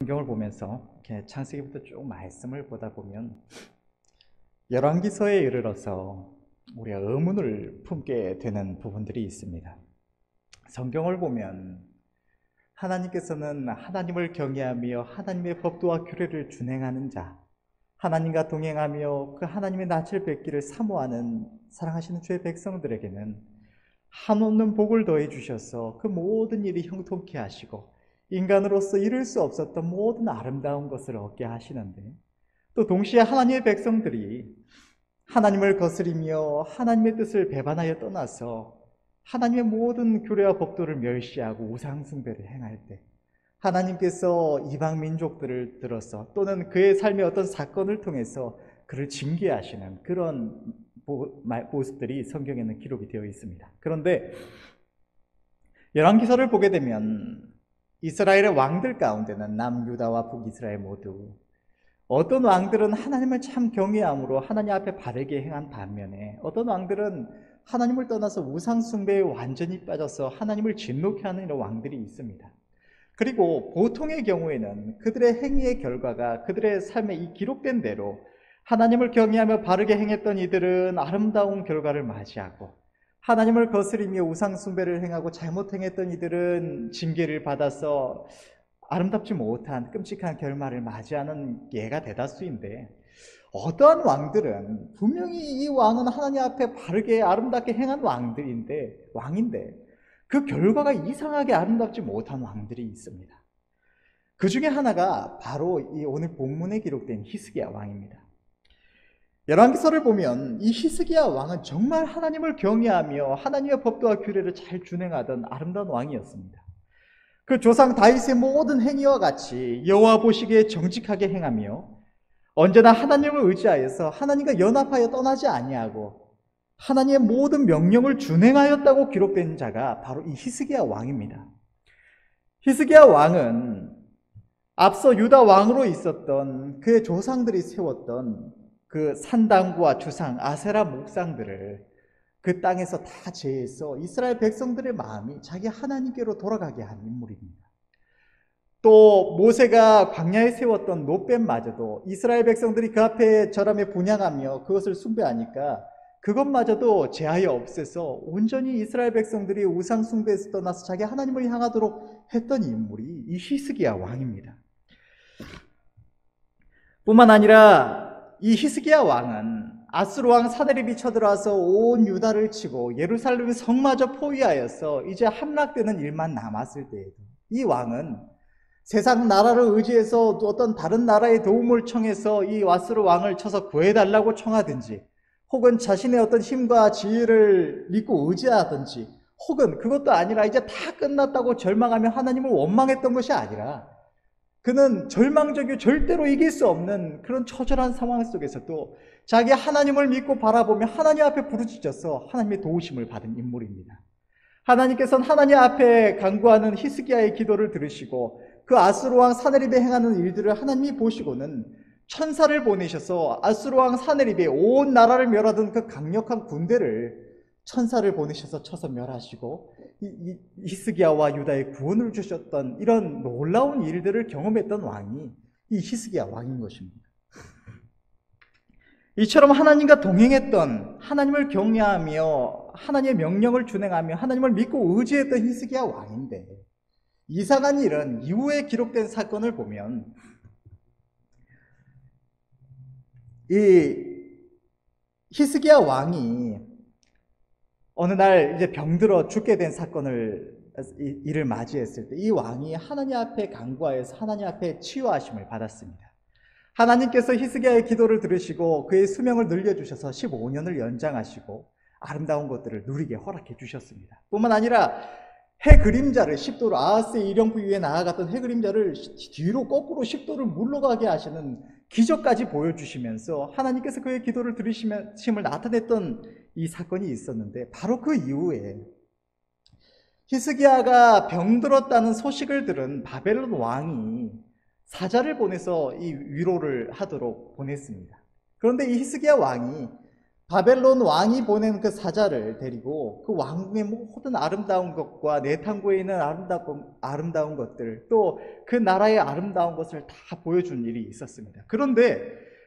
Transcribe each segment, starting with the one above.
성경을 보면서 이렇게 창세기부터 쭉 말씀을 보다 보면 열왕기서에 이르러서 우리가 의문을 품게 되는 부분들이 있습니다. 성경을 보면 하나님께서는 하나님을 경외하며 하나님의 법도와 규례를 준행하는 자, 하나님과 동행하며 그 하나님의 낯을 뵙기를 사모하는 사랑하시는 주의 백성들에게는 한없는 복을 더해 주셔서 그 모든 일이 형통케 하시고 인간으로서 이룰 수 없었던 모든 아름다운 것을 얻게 하시는데, 또 동시에 하나님의 백성들이 하나님을 거스리며 하나님의 뜻을 배반하여 떠나서 하나님의 모든 규례와 법도를 멸시하고 우상 숭배를 행할 때 하나님께서 이방 민족들을 들어서 또는 그의 삶의 어떤 사건을 통해서 그를 징계하시는 그런 모습들이 성경에는 기록이 되어 있습니다. 그런데 열왕기서를 보게 되면 이스라엘의 왕들 가운데는 남유다와 북이스라엘 모두 어떤 왕들은 하나님을 참 경외함으로 하나님 앞에 바르게 행한 반면에 어떤 왕들은 하나님을 떠나서 우상 숭배에 완전히 빠져서 하나님을 진노케 하는 이런 왕들이 있습니다. 그리고 보통의 경우에는 그들의 행위의 결과가 그들의 삶에 이 기록된 대로 하나님을 경외하며 바르게 행했던 이들은 아름다운 결과를 맞이하고, 하나님을 거스리며 우상 숭배를 행하고 잘못 행했던 이들은 징계를 받아서 아름답지 못한 끔찍한 결말을 맞이하는 예가 대다수인데, 어떠한 왕들은 분명히 이 왕은 하나님 앞에 바르게 아름답게 행한 왕인데 그 결과가 이상하게 아름답지 못한 왕들이 있습니다. 그 중에 하나가 바로 이 오늘 본문에 기록된 히스기야 왕입니다. 열왕기서를 보면 이 히스기야 왕은 정말 하나님을 경외하며 하나님의 법도와 규례를 잘 준행하던 아름다운 왕이었습니다. 그 조상 다윗의 모든 행위와 같이 여호와 보시기에 정직하게 행하며 언제나 하나님을 의지하여서 하나님과 연합하여 떠나지 아니하고 하나님의 모든 명령을 준행하였다고 기록된 자가 바로 이 히스기야 왕입니다. 히스기야 왕은 앞서 유다 왕으로 있었던 그의 조상들이 세웠던 그 산당과 주상, 아세라 목상들을 그 땅에서 다 제해서 이스라엘 백성들의 마음이 자기 하나님께로 돌아가게 한 인물입니다. 또 모세가 광야에 세웠던 놋뱀마저도 이스라엘 백성들이 그 앞에 절함에 분향하며 그것을 숭배하니까 그것마저도 제하여 없애서 온전히 이스라엘 백성들이 우상 숭배에서 떠나서 자기 하나님을 향하도록 했던 인물이 이 히스기야 왕입니다. 뿐만 아니라 이 히스기야 왕은 아수르 왕 사데립이 쳐들어와서 온 유다를 치고 예루살렘의 성마저 포위하여서 이제 함락되는 일만 남았을 때에도 이 왕은 세상 나라를 의지해서 어떤 다른 나라의 도움을 청해서 이 아수르 왕을 쳐서 구해달라고 청하든지, 혹은 자신의 어떤 힘과 지혜를 믿고 의지하든지, 혹은 그것도 아니라 이제 다 끝났다고 절망하며 하나님을 원망했던 것이 아니라 그는 절망적이고 절대로 이길 수 없는 그런 처절한 상황 속에서도 자기 하나님을 믿고 바라보며 하나님 앞에 부르짖어서 하나님의 도우심을 받은 인물입니다. 하나님께서는 하나님 앞에 간구하는 히스기야의 기도를 들으시고 그 아수르 왕 사네립이 행하는 일들을 하나님이 보시고는 천사를 보내셔서 아수르 왕 사네립이 온 나라를 멸하던 그 강력한 군대를 천사를 보내셔서 쳐서 멸하시고 히스기야와 유다의 구원을 주셨던 이런 놀라운 일들을 경험했던 왕이 이 히스기야 왕인 것입니다. 이처럼 하나님과 동행했던, 하나님을 경외하며 하나님의 명령을 준행하며 하나님을 믿고 의지했던 히스기야 왕인데, 이상한 일은 이후에 기록된 사건을 보면 이 히스기야 왕이 어느 날 이제 병들어 죽게 된 일을 맞이했을 때 이 왕이 하나님 앞에 간구하여서 하나님 앞에 치유하심을 받았습니다. 하나님께서 히스기야의 기도를 들으시고 그의 수명을 늘려주셔서 15년을 연장하시고 아름다운 것들을 누리게 허락해 주셨습니다. 뿐만 아니라 해 그림자를 10도로, 아하스의 일령부 위에 나아갔던 해 그림자를 뒤로 거꾸로 10도를 물러가게 하시는 기적까지 보여주시면서 하나님께서 그의 기도를 들으심을 나타냈던 이 사건이 있었는데, 바로 그 이후에 히스기야가 병들었다는 소식을 들은 바벨론 왕이 사자를 보내서 이 위로를 하도록 보냈습니다. 그런데 이 히스기야 왕이 바벨론 왕이 보낸 그 사자를 데리고 그 왕궁의 모든 아름다운 것과 내탕고에 있는 아름다운 것들, 또 그 나라의 아름다운 것을 다 보여준 일이 있었습니다. 그런데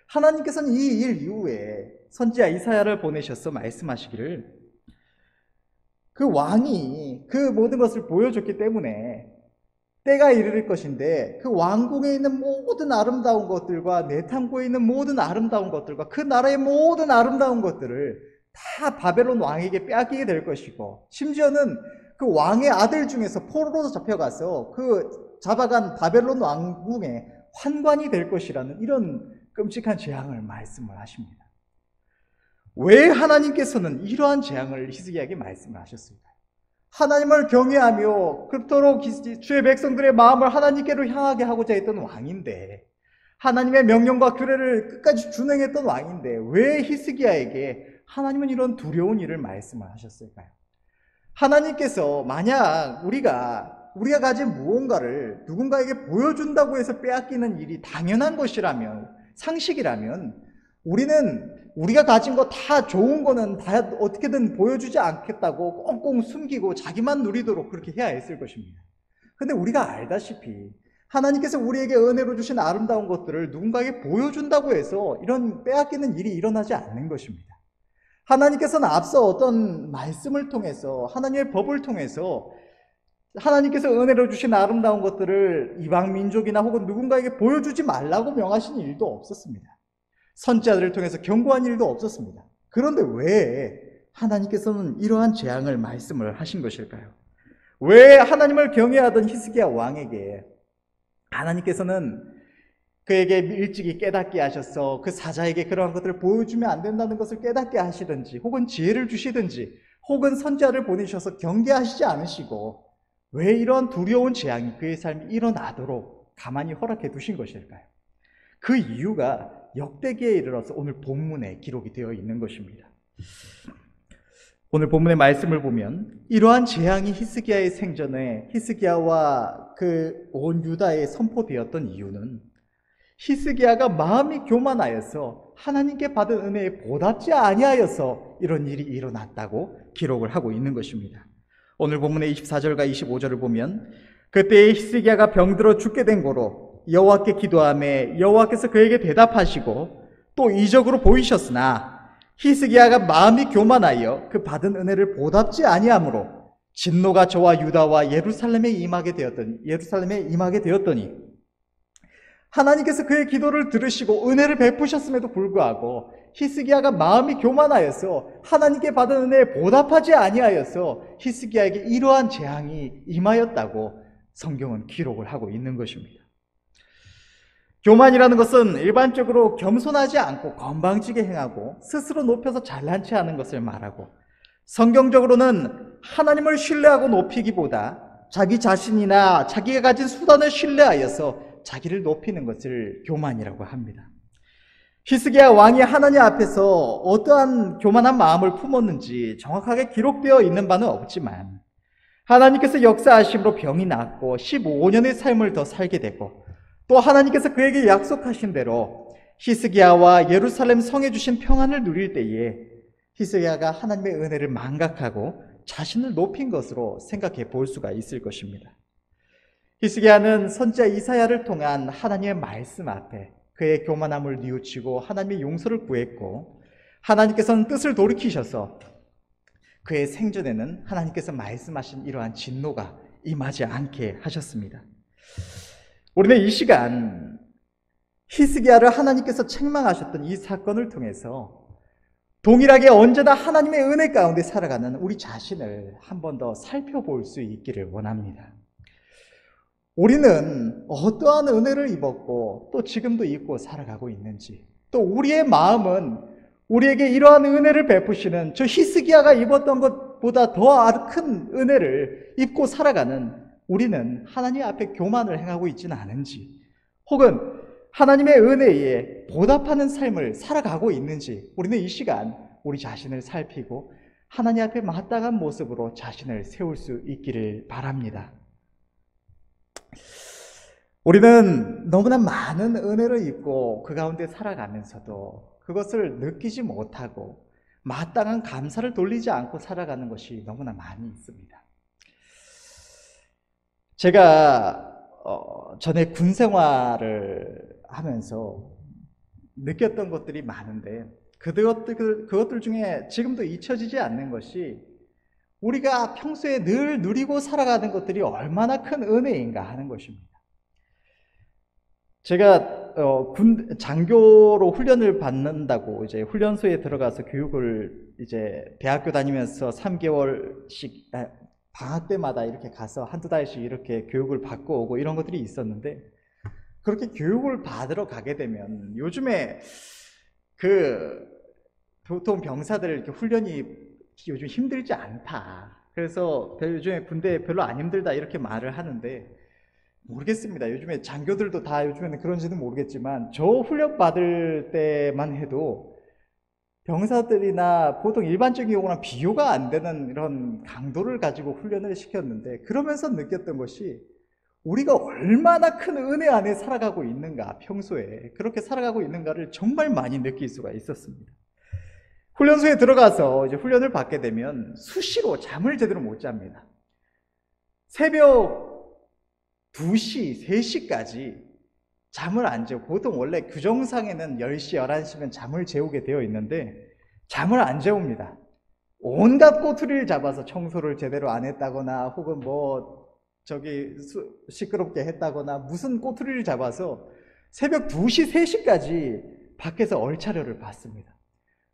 하나님께서는 이 일 이후에 선지자 이사야를 보내셔서 말씀하시기를, 그 왕이 그 모든 것을 보여줬기 때문에 때가 이르를 것인데 그 왕궁에 있는 모든 아름다운 것들과 내탕고에 있는 모든 아름다운 것들과 그 나라의 모든 아름다운 것들을 다 바벨론 왕에게 빼앗기게 될 것이고, 심지어는 그 왕의 아들 중에서 포로로 잡혀가서 그 잡아간 바벨론 왕궁의 환관이 될 것이라는 이런 끔찍한 재앙을 말씀을 하십니다. 왜 하나님께서는 이러한 재앙을 히스기야에게 말씀을 하셨을까요? 하나님을 경외하며 그토록 주의 백성들의 마음을 하나님께로 향하게 하고자 했던 왕인데, 하나님의 명령과 규례를 끝까지 준행했던 왕인데, 왜 히스기야에게 하나님은 이런 두려운 일을 말씀을 하셨을까요? 하나님께서 만약 우리가 가진 무언가를 누군가에게 보여준다고 해서 빼앗기는 일이 당연한 것이라면, 상식이라면, 우리가 가진 거 다 좋은 거는 다 어떻게든 보여주지 않겠다고 꽁꽁 숨기고 자기만 누리도록 그렇게 해야 했을 것입니다. 근데 우리가 알다시피 하나님께서 우리에게 은혜로 주신 아름다운 것들을 누군가에게 보여준다고 해서 이런 빼앗기는 일이 일어나지 않는 것입니다. 하나님께서는 앞서 어떤 말씀을 통해서, 하나님의 법을 통해서 하나님께서 은혜로 주신 아름다운 것들을 이방 민족이나 혹은 누군가에게 보여주지 말라고 명하신 일도 없었습니다. 선지자들을 통해서 경고한 일도 없었습니다. 그런데 왜 하나님께서는 이러한 재앙을 말씀을 하신 것일까요? 왜 하나님을 경외하던 히스기야 왕에게 하나님께서는 그에게 일찍이 깨닫게 하셔서 그 사자에게 그러한 것들을 보여주면 안 된다는 것을 깨닫게 하시든지, 혹은 지혜를 주시든지, 혹은 선지자를 보내셔서 경계하시지 않으시고 왜 이런 두려운 재앙이 그의 삶에 일어나도록 가만히 허락해 두신 것일까요? 그 이유가 역대기에 이르러서 오늘 본문에 기록이 되어 있는 것입니다. 오늘 본문의 말씀을 보면 이러한 재앙이 히스기야의 생전에 히스기야와 그 온 유다에 선포되었던 이유는 히스기야가 마음이 교만하여서 하나님께 받은 은혜에 보답지 아니하여서 이런 일이 일어났다고 기록을 하고 있는 것입니다. 오늘 본문의 24절과 25절을 보면, 그때 히스기야가 병들어 죽게 된 고로 여호와께 기도하매 여호와께서 그에게 대답하시고 또 이적으로 보이셨으나 히스기야가 마음이 교만하여 그 받은 은혜를 보답지 아니하므로 진노가 저와 유다와 예루살렘에 임하게 되었더니 하나님께서 그의 기도를 들으시고 은혜를 베푸셨음에도 불구하고 히스기야가 마음이 교만하여서 하나님께 받은 은혜에 보답하지 아니하여서 히스기야에게 이러한 재앙이 임하였다고 성경은 기록을 하고 있는 것입니다. 교만이라는 것은 일반적으로 겸손하지 않고 건방지게 행하고 스스로 높여서 잘난 체 하는 것을 말하고, 성경적으로는 하나님을 신뢰하고 높이기보다 자기 자신이나 자기가 가진 수단을 신뢰하여서 자기를 높이는 것을 교만이라고 합니다. 히스기야 왕이 하나님 앞에서 어떠한 교만한 마음을 품었는지 정확하게 기록되어 있는 바는 없지만, 하나님께서 역사하심으로 병이 낫고 15년의 삶을 더 살게 되고, 또 하나님께서 그에게 약속하신 대로 히스기야와 예루살렘 성에 주신 평안을 누릴 때에 히스기야가 하나님의 은혜를 망각하고 자신을 높인 것으로 생각해 볼 수가 있을 것입니다. 히스기야는 선지자 이사야를 통한 하나님의 말씀 앞에 그의 교만함을 뉘우치고 하나님의 용서를 구했고, 하나님께서는 뜻을 돌이키셔서 그의 생전에는 하나님께서 말씀하신 이러한 진노가 임하지 않게 하셨습니다. 우리는 이 시간 히스기야를 하나님께서 책망하셨던 이 사건을 통해서 동일하게 언제나 하나님의 은혜 가운데 살아가는 우리 자신을 한 번 더 살펴볼 수 있기를 원합니다. 우리는 어떠한 은혜를 입었고 또 지금도 입고 살아가고 있는지, 또 우리의 마음은 우리에게 이러한 은혜를 베푸시는 저 히스기야가 입었던 것보다 더 큰 은혜를 입고 살아가는 우리는 하나님 앞에 교만을 행하고 있지는 않은지, 혹은 하나님의 은혜에 보답하는 삶을 살아가고 있는지, 우리는 이 시간 우리 자신을 살피고 하나님 앞에 마땅한 모습으로 자신을 세울 수 있기를 바랍니다. 우리는 너무나 많은 은혜를 입고 그 가운데 살아가면서도 그것을 느끼지 못하고 마땅한 감사를 돌리지 않고 살아가는 것이 너무나 많이 있습니다. 제가 전에 군 생활을 하면서 느꼈던 것들이 많은데 그것들 중에 지금도 잊혀지지 않는 것이 우리가 평소에 늘 누리고 살아가는 것들이 얼마나 큰 은혜인가 하는 것입니다. 제가 장교로 훈련을 받는다고 이제 훈련소에 들어가서 교육을 이제 대학교 다니면서 3개월씩 방학 때마다 이렇게 가서 한두 달씩 이렇게 교육을 받고 오고 이런 것들이 있었는데, 그렇게 교육을 받으러 가게 되면 요즘에 보통 병사들 이렇게 훈련이 요즘 힘들지 않다. 그래서 요즘에 군대 별로 안 힘들다 이렇게 말을 하는데 모르겠습니다. 요즘에 장교들도 다 요즘에는 그런지는 모르겠지만 저 훈련 받을 때만 해도 병사들이나 보통 일반적인 경우랑 비교가 안 되는 이런 강도를 가지고 훈련을 시켰는데, 그러면서 느꼈던 것이 우리가 얼마나 큰 은혜 안에 살아가고 있는가, 평소에 그렇게 살아가고 있는가를 정말 많이 느낄 수가 있었습니다. 훈련소에 들어가서 이제 훈련을 받게 되면 수시로 잠을 제대로 못 잡니다. 새벽 2시, 3시까지 잠을 안 재고, 보통 원래 규정상에는 10시, 11시면 잠을 재우게 되어 있는데 잠을 안 재웁니다. 온갖 꼬투리를 잡아서 청소를 제대로 안 했다거나 혹은 시끄럽게 했다거나 무슨 꼬투리를 잡아서 새벽 2시, 3시까지 밖에서 얼차려를 받습니다.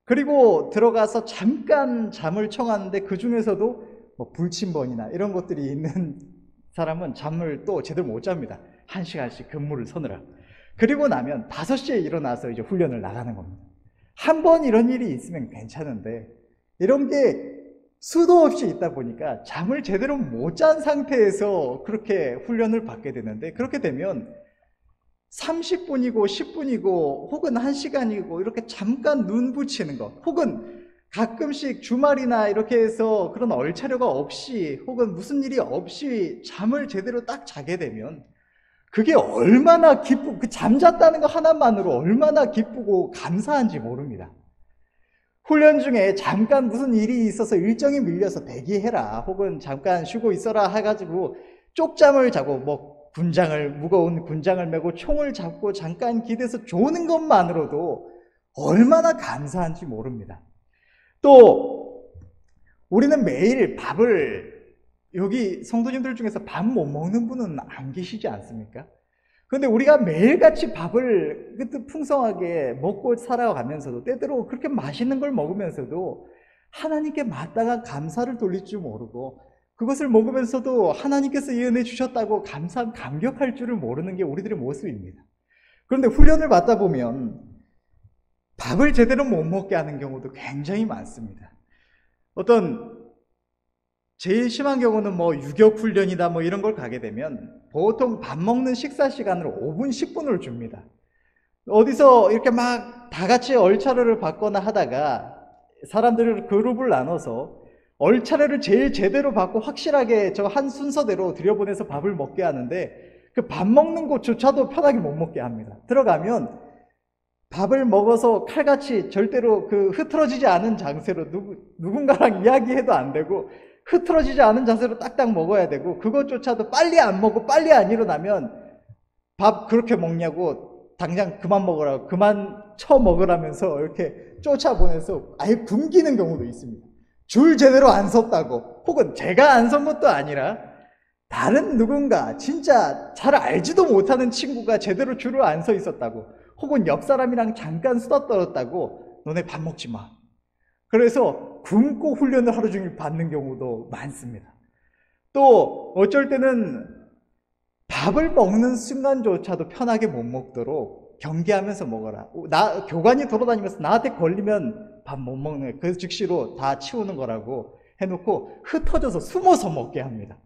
그리고 들어가서 잠깐 잠을 청하는데 그 중에서도 불침번이나 이런 것들이 있는 사람은 잠을 또 제대로 못 잡니다. 1시간씩 근무를 서느라. 그리고 나면 5시에 일어나서 이제 훈련을 나가는 겁니다. 한 번 이런 일이 있으면 괜찮은데 이런 게 수도 없이 있다 보니까 잠을 제대로 못 잔 상태에서 그렇게 훈련을 받게 되는데, 그렇게 되면 30분이고 10분이고 혹은 1시간이고 이렇게 잠깐 눈 붙이는 것, 혹은 가끔씩 주말이나 이렇게 해서 그런 얼차려가 없이 혹은 무슨 일이 없이 잠을 제대로 딱 자게 되면 그게 얼마나 기쁘고, 그 잠잤다는 거 하나만으로 얼마나 기쁘고 감사한지 모릅니다. 훈련 중에 잠깐 무슨 일이 있어서 일정이 밀려서 대기해라 혹은 잠깐 쉬고 있어라 해가지고 쪽잠을 자고 무거운 군장을 메고 총을 잡고 잠깐 기대서 조는 것만으로도 얼마나 감사한지 모릅니다. 또 우리는 매일 밥을, 여기 성도님들 중에서 밥 못 먹는 분은 안 계시지 않습니까? 그런데 우리가 매일같이 밥을 풍성하게 먹고 살아가면서도 때때로 그렇게 맛있는 걸 먹으면서도 하나님께 마땅한 감사를 돌릴 줄 모르고, 그것을 먹으면서도 하나님께서 이 은혜 주셨다고 감격할 줄을 모르는 게 우리들의 모습입니다. 그런데 훈련을 받다 보면 밥을 제대로 못 먹게 하는 경우도 굉장히 많습니다. 제일 심한 경우는 유격 훈련이다 이런 걸 가게 되면 보통 밥 먹는 식사 시간을 5분, 10분을 줍니다. 어디서 이렇게 막 다 같이 얼차려를 받거나 하다가 사람들을 그룹을 나눠서 얼차려를 제일 제대로 받고 확실하게 저 한 순서대로 들여보내서 밥을 먹게 하는데, 그 밥 먹는 곳조차도 편하게 못 먹게 합니다. 들어가면 밥을 먹어서 칼같이 절대로 흐트러지지 않은 장세로 누군가랑 이야기해도 안 되고 흐트러지지 않은 자세로 딱딱 먹어야 되고, 그것조차도 빨리 안 먹고 빨리 안 일어나면 밥 그렇게 먹냐고 당장 그만 먹으라고, 그만 쳐먹으라면서 이렇게 쫓아보내서 아예 굶기는 경우도 있습니다. 줄 제대로 안 섰다고, 혹은 제가 안 선 것도 아니라 다른 누군가 진짜 잘 알지도 못하는 친구가 제대로 줄을 안 서 있었다고, 혹은 옆 사람이랑 잠깐 수다 떨었다고 너네 밥 먹지 마. 그래서 굶고 훈련을 하루 종일 받는 경우도 많습니다. 또 어쩔 때는 밥을 먹는 순간조차도 편하게 못 먹도록 경계하면서 먹어라. 교관이 돌아다니면서 나한테 걸리면 밥 못 먹는, 그 즉시로 다 치우는 거라고 해놓고 흩어져서 숨어서 먹게 합니다.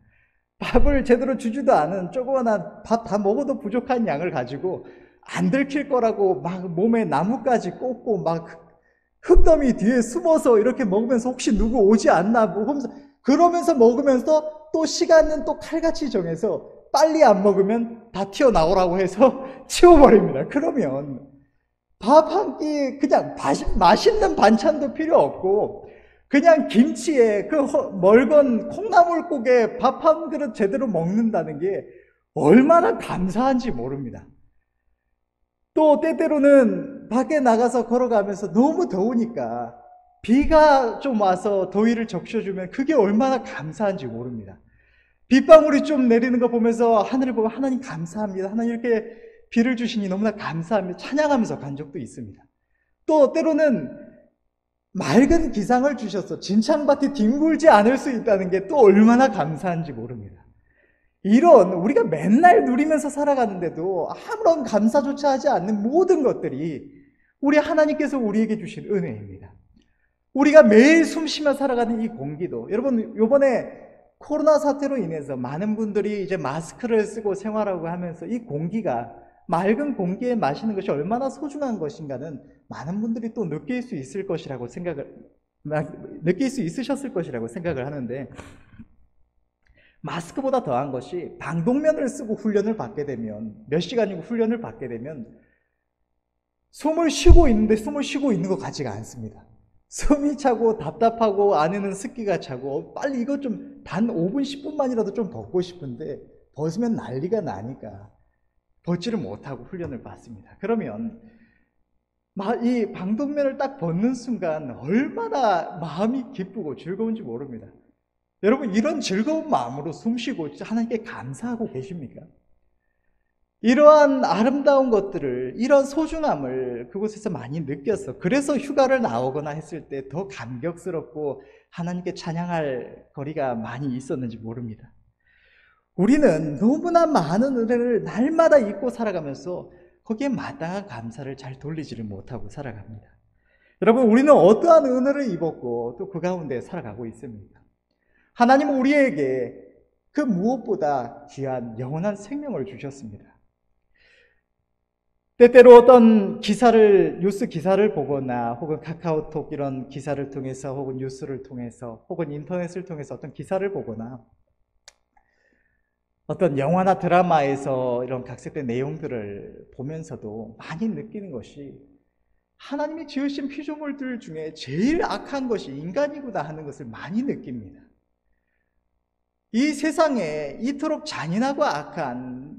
밥을 제대로 주지도 않은 조그마한 밥 다 먹어도 부족한 양을 가지고 안 들킬 거라고 막 몸에 나뭇가지 꽂고 막 흙더미 뒤에 숨어서 이렇게 먹으면서 혹시 누구 오지 않나 그러면서 먹으면서 또 시간은 또 칼같이 정해서 빨리 안 먹으면 다 튀어나오라고 해서 치워버립니다. 그러면 밥 한 끼, 그냥 맛있는 반찬도 필요 없고, 그냥 김치에 그 멀건 콩나물국에 밥 한 그릇 제대로 먹는다는 게 얼마나 감사한지 모릅니다. 또 때때로는 밖에 나가서 걸어가면서 너무 더우니까 비가 좀 와서 더위를 적셔주면 그게 얼마나 감사한지 모릅니다. 빗방울이 좀 내리는 거 보면서 하늘을 보고 하나님 감사합니다. 하나님 이렇게 비를 주시니 너무나 감사합니다. 찬양하면서 간 적도 있습니다. 또 때로는 맑은 기상을 주셔서 진창밭이 뒹굴지 않을 수 있다는 게 또 얼마나 감사한지 모릅니다. 이런 우리가 맨날 누리면서 살아가는데도 아무런 감사조차 하지 않는 모든 것들이 우리 하나님께서 우리에게 주신 은혜입니다. 우리가 매일 숨쉬며 살아가는 이 공기도, 여러분 이번에 코로나 사태로 인해서 많은 분들이 이제 마스크를 쓰고 생활하고 하면서 이 공기가, 맑은 공기에 마시는 것이 얼마나 소중한 것인가는 많은 분들이 또 느낄 수 있으셨을 것이라고 생각을 하는데, 마스크보다 더한 것이 방독면을 쓰고 훈련을 받게 되면, 몇 시간이고 훈련을 받게 되면 숨을 쉬고 있는데 숨을 쉬고 있는 것 같지가 않습니다. 숨이 차고 답답하고 안에는 습기가 차고 빨리 이거 좀 단 5분 10분만이라도 좀 벗고 싶은데 벗으면 난리가 나니까 벗지를 못하고 훈련을 받습니다. 그러면 이 방독면을 딱 벗는 순간 얼마나 마음이 기쁘고 즐거운지 모릅니다. 여러분 이런 즐거운 마음으로 숨쉬고 하나님께 감사하고 계십니까? 이러한 아름다운 것들을, 이런 소중함을 그곳에서 많이 느꼈어. 그래서 휴가를 나오거나 했을 때 더 감격스럽고 하나님께 찬양할 거리가 많이 있었는지 모릅니다. 우리는 너무나 많은 은혜를 날마다 잊고 살아가면서 거기에 마땅한 감사를 잘 돌리지를 못하고 살아갑니다. 여러분 우리는 어떠한 은혜를 입었고 또 그 가운데 살아가고 있습니까? 하나님은 우리에게 그 무엇보다 귀한 영원한 생명을 주셨습니다. 때때로 어떤 뉴스 기사를 보거나 혹은 카카오톡 이런 기사를 통해서 혹은 뉴스를 통해서 혹은 인터넷을 통해서 어떤 기사를 보거나 어떤 영화나 드라마에서 이런 각색된 내용들을 보면서도 많이 느끼는 것이 하나님이 지으신 피조물들 중에 제일 악한 것이 인간이구나 하는 것을 많이 느낍니다. 이 세상에 이토록 잔인하고 악한,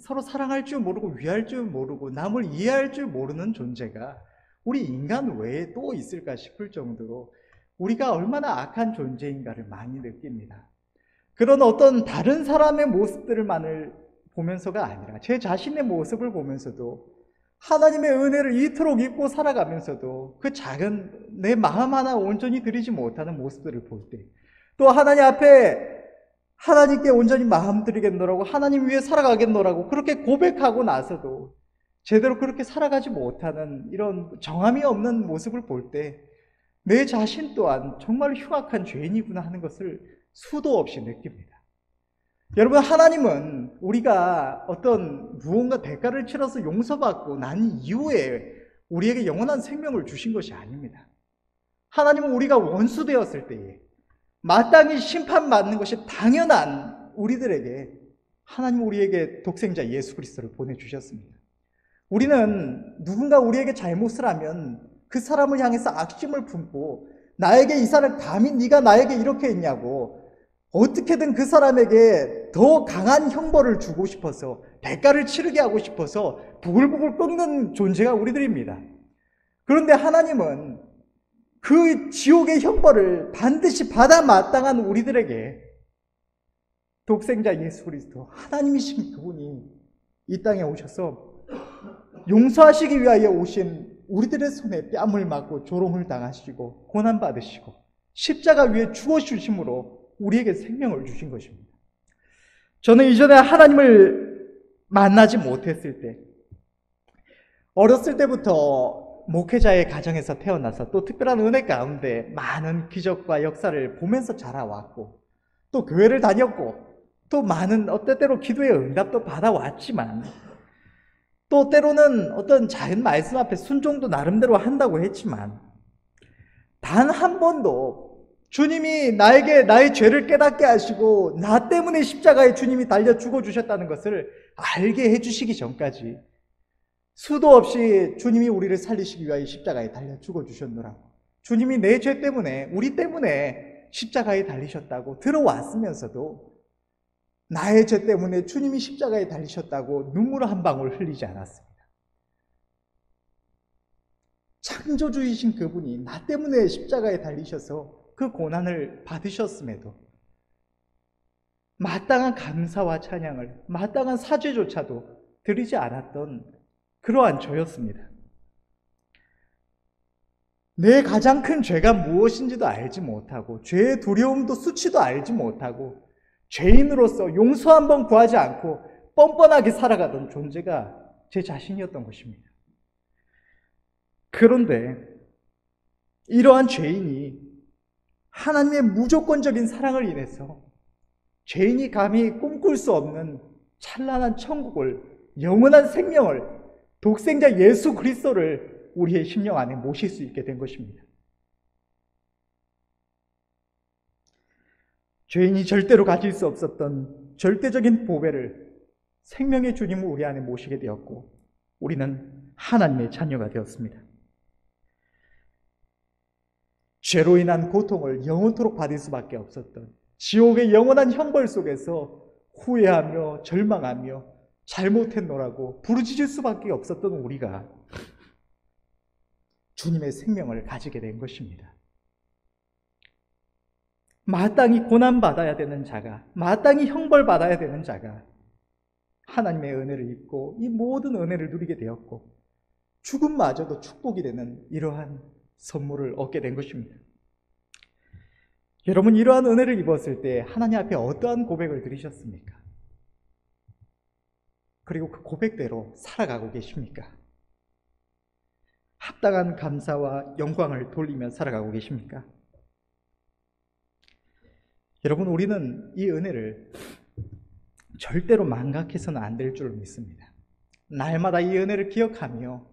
서로 사랑할 줄 모르고 위할 줄 모르고 남을 이해할 줄 모르는 존재가 우리 인간 외에 또 있을까 싶을 정도로 우리가 얼마나 악한 존재인가를 많이 느낍니다. 그런 어떤 다른 사람의 모습들만을 보면서가 아니라 제 자신의 모습을 보면서도 하나님의 은혜를 이토록 잊고 살아가면서도 그 작은 내 마음 하나 온전히 드리지 못하는 모습들을 볼 때, 또 하나님 앞에 하나님께 온전히 마음 드리겠노라고, 하나님 위해 살아가겠노라고 그렇게 고백하고 나서도 제대로 그렇게 살아가지 못하는 이런 정함이 없는 모습을 볼 때 내 자신 또한 정말 흉악한 죄인이구나 하는 것을 수도 없이 느낍니다. 여러분 하나님은 우리가 어떤 무언가 대가를 치러서 용서받고 난 이후에 우리에게 영원한 생명을 주신 것이 아닙니다. 하나님은 우리가 원수 되었을 때에 마땅히 심판받는 것이 당연한 우리들에게 하나님 우리에게 독생자 예수 그리스도를 보내주셨습니다. 우리는 누군가 우리에게 잘못을 하면 그 사람을 향해서 악심을 품고 나에게 이 사람 감히 네가 나에게 이렇게 했냐고 어떻게든 그 사람에게 더 강한 형벌을 주고 싶어서 대가를 치르게 하고 싶어서 부글부글 끓는 존재가 우리들입니다. 그런데 하나님은 그 지옥의 형벌을 반드시 받아 마땅한 우리들에게 독생자 예수 그리스도 하나님이신 그분이 이 땅에 오셔서 용서하시기 위하여 오신 우리들의 손에 뺨을 맞고 조롱을 당하시고 고난받으시고 십자가 위에 죽어주심으로 우리에게 생명을 주신 것입니다. 저는 이전에 하나님을 만나지 못했을 때, 어렸을 때부터 목회자의 가정에서 태어나서 또 특별한 은혜 가운데 많은 기적과 역사를 보면서 자라왔고 또 교회를 다녔고 또 많은 때때로 기도의 응답도 받아왔지만 또 때로는 어떤 작은 말씀 앞에 순종도 나름대로 한다고 했지만 단 한 번도 주님이 나에게 나의 죄를 깨닫게 하시고 나 때문에 십자가에 주님이 달려 죽어주셨다는 것을 알게 해주시기 전까지 수도 없이 주님이 우리를 살리시기 위하여 십자가에 달려 죽어주셨노라고. 주님이 내 죄 때문에, 우리 때문에 십자가에 달리셨다고 들어왔으면서도 나의 죄 때문에 주님이 십자가에 달리셨다고 눈물 한 방울 흘리지 않았습니다. 창조주이신 그분이 나 때문에 십자가에 달리셔서 그 고난을 받으셨음에도 마땅한 감사와 찬양을, 마땅한 사죄조차도 드리지 않았던 그러한 저였습니다. 내 가장 큰 죄가 무엇인지도 알지 못하고, 죄의 두려움도 수치도 알지 못하고, 죄인으로서 용서 한번 구하지 않고 뻔뻔하게 살아가던 존재가 제 자신이었던 것입니다. 그런데 이러한 죄인이 하나님의 무조건적인 사랑을 인해서 죄인이 감히 꿈꿀 수 없는 찬란한 천국을, 영원한 생명을, 독생자 예수 그리스도를 우리의 심령 안에 모실 수 있게 된 것입니다. 죄인이 절대로 가질 수 없었던 절대적인 보배를, 생명의 주님을 우리 안에 모시게 되었고, 우리는 하나님의 자녀가 되었습니다. 죄로 인한 고통을 영원토록 받을 수밖에 없었던, 지옥의 영원한 형벌 속에서 후회하며 절망하며 잘못했노라고 부르짖을 수밖에 없었던 우리가 주님의 생명을 가지게 된 것입니다. 마땅히 고난받아야 되는 자가, 마땅히 형벌받아야 되는 자가 하나님의 은혜를 입고 이 모든 은혜를 누리게 되었고, 죽음마저도 축복이 되는 이러한 선물을 얻게 된 것입니다. 여러분, 이러한 은혜를 입었을 때 하나님 앞에 어떠한 고백을 드리셨습니까? 그리고 그 고백대로 살아가고 계십니까? 합당한 감사와 영광을 돌리며 살아가고 계십니까? 여러분, 우리는 이 은혜를 절대로 망각해서는 안 될 줄 믿습니다. 날마다 이 은혜를 기억하며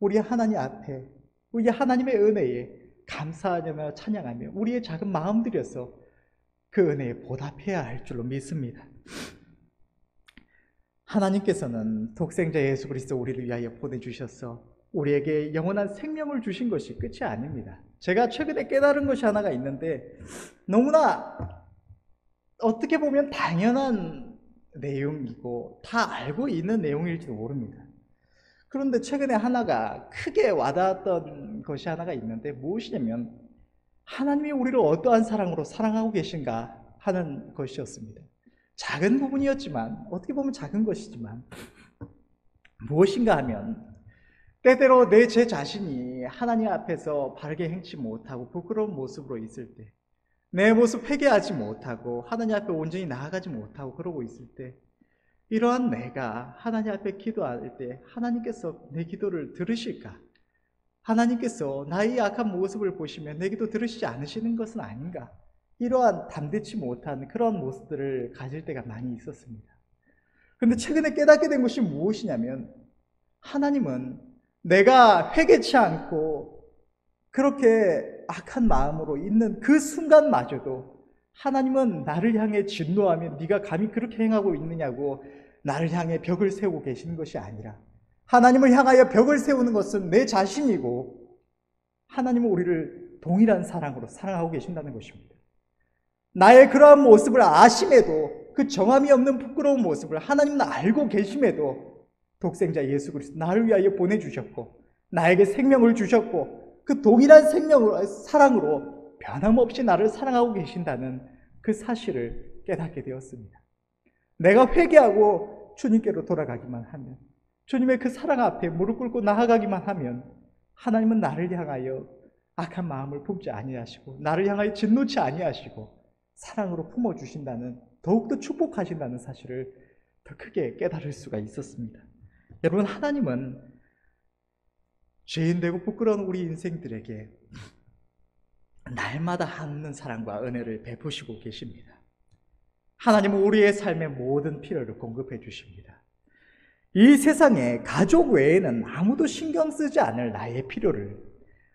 우리 하나님 앞에, 우리 하나님의 은혜에 감사하며 찬양하며 우리의 작은 마음 들여서 그 은혜에 보답해야 할 줄로 믿습니다. 하나님께서는 독생자 예수 그리스도 우리를 위하여 보내주셔서 우리에게 영원한 생명을 주신 것이 끝이 아닙니다. 제가 최근에 깨달은 것이 하나가 있는데, 너무나 어떻게 보면 당연한 내용이고 다 알고 있는 내용일지도 모릅니다. 그런데 최근에 하나가 크게 와닿았던 것이 하나가 있는데, 무엇이냐면 하나님이 우리를 어떠한 사랑으로 사랑하고 계신가 하는 것이었습니다. 작은 부분이었지만, 어떻게 보면 작은 것이지만 무엇인가 하면, 때때로 제 자신이 하나님 앞에서 바르게 행치 못하고 부끄러운 모습으로 있을 때, 내 모습 회개하지 못하고 하나님 앞에 온전히 나아가지 못하고 그러고 있을 때, 이러한 내가 하나님 앞에 기도할 때 하나님께서 내 기도를 들으실까? 하나님께서 나의 악한 모습을 보시면 내 기도 들으시지 않으시는 것은 아닌가? 이러한 담대치 못한 그런 모습들을 가질 때가 많이 있었습니다. 그런데 최근에 깨닫게 된 것이 무엇이냐면, 하나님은 내가 회개치 않고 그렇게 악한 마음으로 있는 그 순간마저도 하나님은 나를 향해 진노하며 네가 감히 그렇게 행하고 있느냐고 나를 향해 벽을 세우고 계시는 것이 아니라, 하나님을 향하여 벽을 세우는 것은 내 자신이고, 하나님은 우리를 동일한 사랑으로 사랑하고 계신다는 것입니다. 나의 그러한 모습을 아심에도, 그 정함이 없는 부끄러운 모습을 하나님은 알고 계심에도 독생자 예수 그리스도 나를 위하여 보내주셨고 나에게 생명을 주셨고, 그 동일한 생명으로, 사랑으로 변함없이 나를 사랑하고 계신다는 그 사실을 깨닫게 되었습니다. 내가 회개하고 주님께로 돌아가기만 하면, 주님의 그 사랑 앞에 무릎 꿇고 나아가기만 하면, 하나님은 나를 향하여 악한 마음을 품지 아니하시고 나를 향하여 진노치 아니하시고 사랑으로 품어주신다는, 더욱더 축복하신다는 사실을 더 크게 깨달을 수가 있었습니다. 여러분, 하나님은 죄인되고 부끄러운 우리 인생들에게 날마다 하는 사랑과 은혜를 베푸시고 계십니다. 하나님은 우리의 삶의 모든 필요를 공급해 주십니다. 이 세상에 가족 외에는 아무도 신경 쓰지 않을 나의 필요를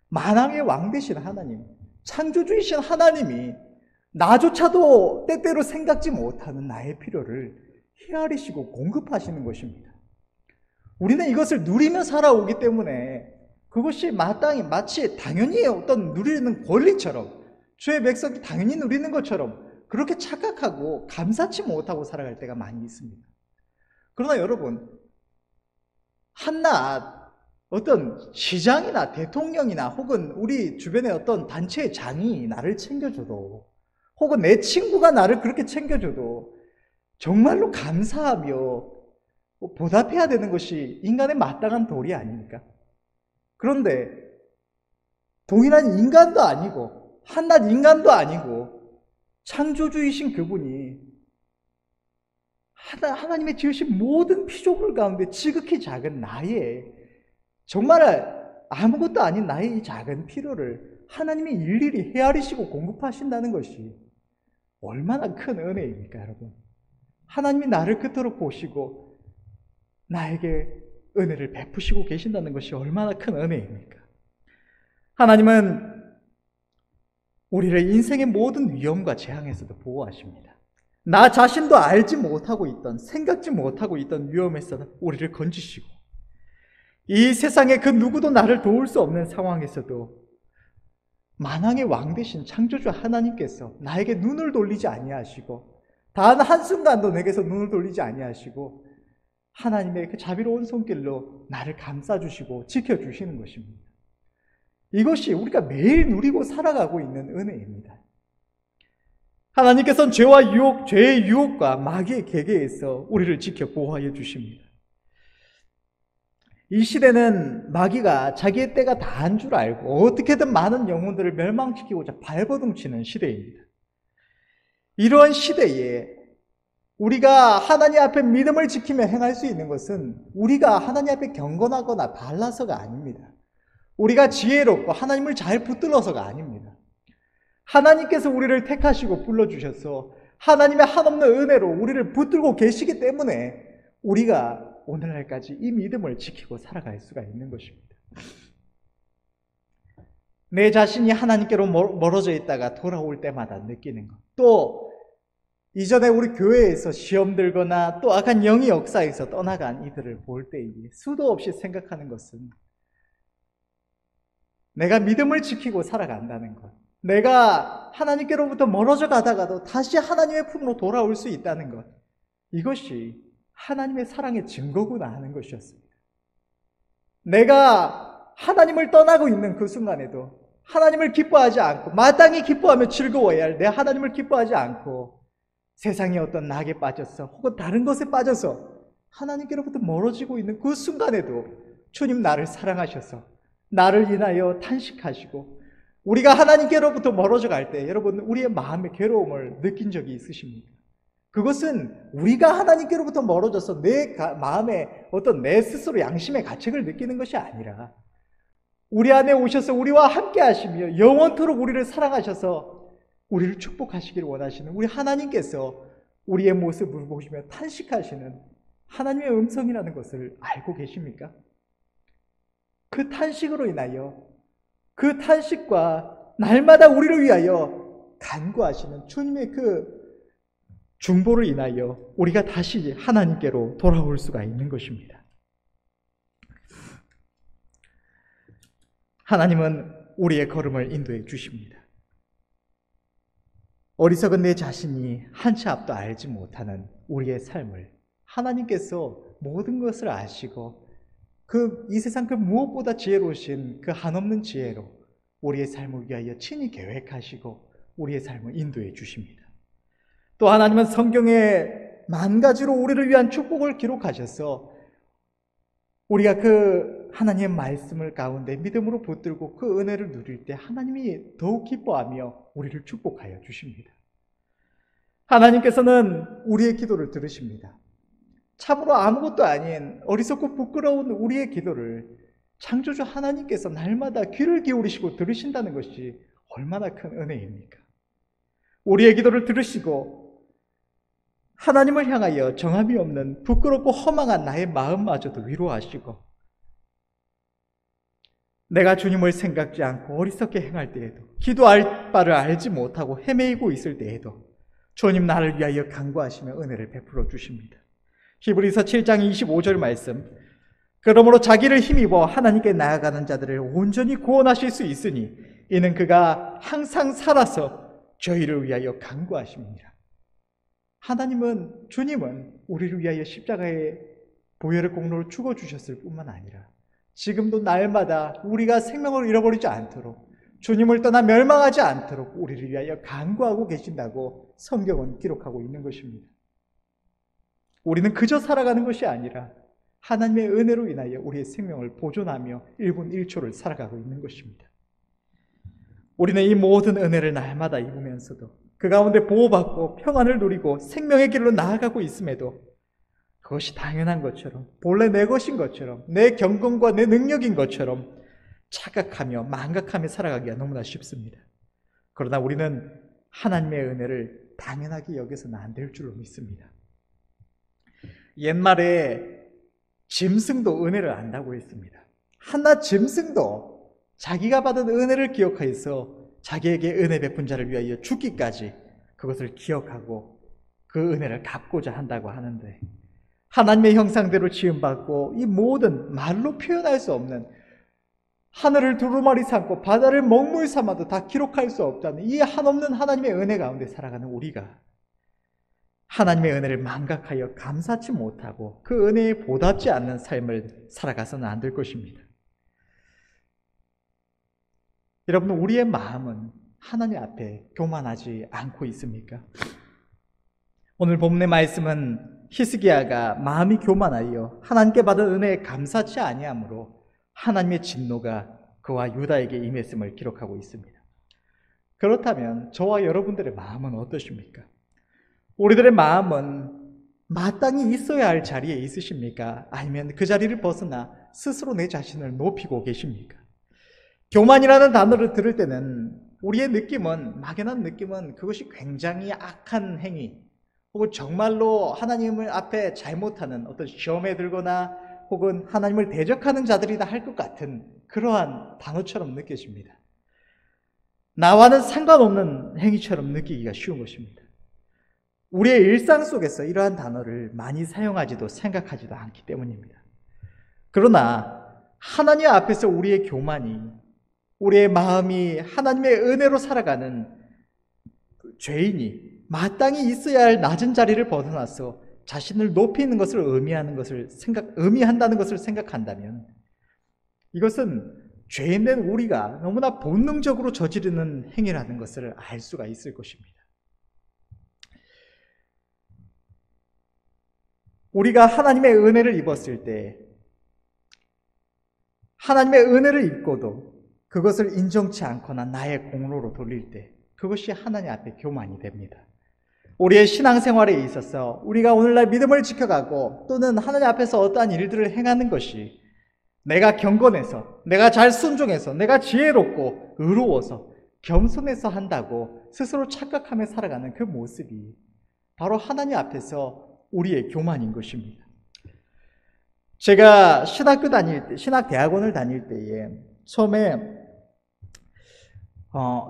만왕의 왕 되신 하나님, 창조주이신 하나님이 나조차도 때때로 생각지 못하는 나의 필요를 헤아리시고 공급하시는 것입니다. 우리는 이것을 누리며 살아오기 때문에 그것이 마땅히 마치 당연히 어떤 누리는 권리처럼, 주의 백성이 당연히 누리는 것처럼 그렇게 착각하고 감사치 못하고 살아갈 때가 많이 있습니다. 그러나 여러분, 한낱 어떤 시장이나 대통령이나 혹은 우리 주변의 어떤 단체의 장이 나를 챙겨줘도, 혹은 내 친구가 나를 그렇게 챙겨줘도 정말로 감사하며 보답해야 되는 것이 인간의 마땅한 도리 아닙니까? 그런데 동일한 인간도 아니고 한낱 인간도 아니고 창조주이신 그분이 하나님의 지으신 모든 피조물 가운데 지극히 작은 나의, 정말 아무것도 아닌 나의 이 작은 필요를 하나님이 일일이 헤아리시고 공급하신다는 것이 얼마나 큰 은혜입니까, 여러분? 하나님이 나를 그토록 보시고 나에게 은혜를 베푸시고 계신다는 것이 얼마나 큰 은혜입니까? 하나님은 우리를 인생의 모든 위험과 재앙에서도 보호하십니다. 나 자신도 알지 못하고 있던, 생각지 못하고 있던 위험에서 우리를 건지시고, 이 세상에 그 누구도 나를 도울 수 없는 상황에서도 만왕의 왕 되신 창조주 하나님께서 나에게 눈을 돌리지 아니하시고, 단 한순간도 내게서 눈을 돌리지 아니하시고 하나님의 그 자비로운 손길로 나를 감싸주시고 지켜주시는 것입니다. 이것이 우리가 매일 누리고 살아가고 있는 은혜입니다. 하나님께서는 죄와 유혹, 죄의 유혹과 마귀의 계계에서 우리를 지켜 보호하여 주십니다. 이 시대는 마귀가 자기의 때가 다한 줄 알고 어떻게든 많은 영혼들을 멸망시키고자 발버둥치는 시대입니다. 이러한 시대에 우리가 하나님 앞에 믿음을 지키며 행할 수 있는 것은 우리가 하나님 앞에 경건하거나 발라서가 아닙니다. 우리가 지혜롭고 하나님을 잘 붙들어서가 아닙니다. 하나님께서 우리를 택하시고 불러주셔서 하나님의 한없는 은혜로 우리를 붙들고 계시기 때문에 우리가 오늘날까지 이 믿음을 지키고 살아갈 수가 있는 것입니다. 내 자신이 하나님께로 멀어져 있다가 돌아올 때마다 느끼는 것, 또 이전에 우리 교회에서 시험 들거나 또 악한 영의 역사에서 떠나간 이들을 볼 때에 수도 없이 생각하는 것은 내가 믿음을 지키고 살아간다는 것, 내가 하나님께로부터 멀어져 가다가도 다시 하나님의 품으로 돌아올 수 있다는 것, 이것이 하나님의 사랑의 증거구나 하는 것이었습니다. 내가 하나님을 떠나고 있는 그 순간에도 하나님을 기뻐하지 않고, 마땅히 기뻐하며 즐거워야 할 내 하나님을 기뻐하지 않고 세상의 어떤 낙에 빠져서 혹은 다른 것에 빠져서 하나님께로부터 멀어지고 있는 그 순간에도 주님 나를 사랑하셔서 나를 인하여 탄식하시고, 우리가 하나님께로부터 멀어져 갈 때 여러분 우리의 마음의 괴로움을 느낀 적이 있으십니까? 그것은 우리가 하나님께로부터 멀어져서 내 마음에 어떤 내 스스로 양심의 가책을 느끼는 것이 아니라 우리 안에 오셔서 우리와 함께 하시며 영원토록 우리를 사랑하셔서 우리를 축복하시기를 원하시는 우리 하나님께서 우리의 모습을 보시며 탄식하시는 하나님의 음성이라는 것을 알고 계십니까? 그 탄식으로 인하여, 그 탄식과 날마다 우리를 위하여 간구하시는 주님의 그 중보를 인하여 우리가 다시 하나님께로 돌아올 수가 있는 것입니다. 하나님은 우리의 걸음을 인도해 주십니다. 어리석은 내 자신이 한 치 앞도 알지 못하는 우리의 삶을 하나님께서 모든 것을 아시고 이 세상 그 무엇보다 지혜로우신 그 한없는 지혜로 우리의 삶을 위하여 친히 계획하시고 우리의 삶을 인도해 주십니다. 또 하나님은 성경에 만 가지로 우리를 위한 축복을 기록하셔서 우리가 그 하나님의 말씀을 가운데 믿음으로 붙들고 그 은혜를 누릴 때 하나님이 더욱 기뻐하며 우리를 축복하여 주십니다. 하나님께서는 우리의 기도를 들으십니다. 참으로 아무것도 아닌 어리석고 부끄러운 우리의 기도를 창조주 하나님께서 날마다 귀를 기울이시고 들으신다는 것이 얼마나 큰 은혜입니까? 우리의 기도를 들으시고 하나님을 향하여 정함이 없는 부끄럽고 허망한 나의 마음마저도 위로하시고, 내가 주님을 생각지 않고 어리석게 행할 때에도, 기도할 바를 알지 못하고 헤매이고 있을 때에도 주님 나를 위하여 간구하시며 은혜를 베풀어 주십니다. 히브리서 7장 25절 말씀, 그러므로 자기를 힘입어 하나님께 나아가는 자들을 온전히 구원하실 수 있으니 이는 그가 항상 살아서 저희를 위하여 간구하십니다. 하나님은, 주님은 우리를 위하여 십자가의 보혈의 공로를 죽어주셨을 뿐만 아니라 지금도 날마다 우리가 생명을 잃어버리지 않도록, 주님을 떠나 멸망하지 않도록 우리를 위하여 간구하고 계신다고 성경은 기록하고 있는 것입니다. 우리는 그저 살아가는 것이 아니라 하나님의 은혜로 인하여 우리의 생명을 보존하며 1분 1초를 살아가고 있는 것입니다. 우리는 이 모든 은혜를 날마다 입으면서도 그 가운데 보호받고 평안을 누리고 생명의 길로 나아가고 있음에도 그것이 당연한 것처럼, 본래 내 것인 것처럼, 내 경건과 내 능력인 것처럼 착각하며 망각하며 살아가기가 너무나 쉽습니다. 그러나 우리는 하나님의 은혜를 당연하게 여겨서는 안 될 줄로 믿습니다. 옛말에 짐승도 은혜를 안다고 했습니다. 하나 짐승도 자기가 받은 은혜를 기억하여서 자기에게 은혜 베푼 자를 위하여 죽기까지 그것을 기억하고 그 은혜를 갚고자 한다고 하는데, 하나님의 형상대로 지음받고 이 모든 말로 표현할 수 없는, 하늘을 두루마리 삼고 바다를 먹물 삼아도 다 기록할 수 없다는 이 한없는 하나님의 은혜 가운데 살아가는 우리가 하나님의 은혜를 망각하여 감사치 못하고 그 은혜에 보답지 않는 삶을 살아가서는 안 될 것입니다. 여러분, 우리의 마음은 하나님 앞에 교만하지 않고 있습니까? 오늘 본문의 말씀은 히스기야가 마음이 교만하여 하나님께 받은 은혜에 감사치 아니하므로 하나님의 진노가 그와 유다에게 임했음을 기록하고 있습니다. 그렇다면 저와 여러분들의 마음은 어떠십니까? 우리들의 마음은 마땅히 있어야 할 자리에 있으십니까? 아니면 그 자리를 벗어나 스스로 내 자신을 높이고 계십니까? 교만이라는 단어를 들을 때는 우리의 느낌은, 막연한 느낌은 그것이 굉장히 악한 행위, 혹은 정말로 하나님을 앞에 잘못하는 어떤 시험에 들거나 혹은 하나님을 대적하는 자들이다 할 것 같은 그러한 단어처럼 느껴집니다. 나와는 상관없는 행위처럼 느끼기가 쉬운 것입니다. 우리의 일상 속에서 이러한 단어를 많이 사용하지도 생각하지도 않기 때문입니다. 그러나 하나님 앞에서 우리의 교만이, 우리의 마음이 하나님의 은혜로 살아가는 죄인이 마땅히 있어야 할 낮은 자리를 벗어나서 자신을 높이는 것을 의미한다는 것을 생각한다면 이것은 죄인된 우리가 너무나 본능적으로 저지르는 행위라는 것을 알 수가 있을 것입니다. 우리가 하나님의 은혜를 입었을 때, 하나님의 은혜를 입고도 그것을 인정치 않거나 나의 공로로 돌릴 때 그것이 하나님 앞에 교만이 됩니다. 우리의 신앙생활에 있어서 우리가 오늘날 믿음을 지켜가고 또는 하나님 앞에서 어떠한 일들을 행하는 것이 내가 경건해서, 내가 잘 순종해서, 내가 지혜롭고 의로워서, 겸손해서 한다고 스스로 착각하며 살아가는 그 모습이 바로 하나님 앞에서 우리의 교만인 것입니다. 제가 신학대학원을 다닐 때에 처음에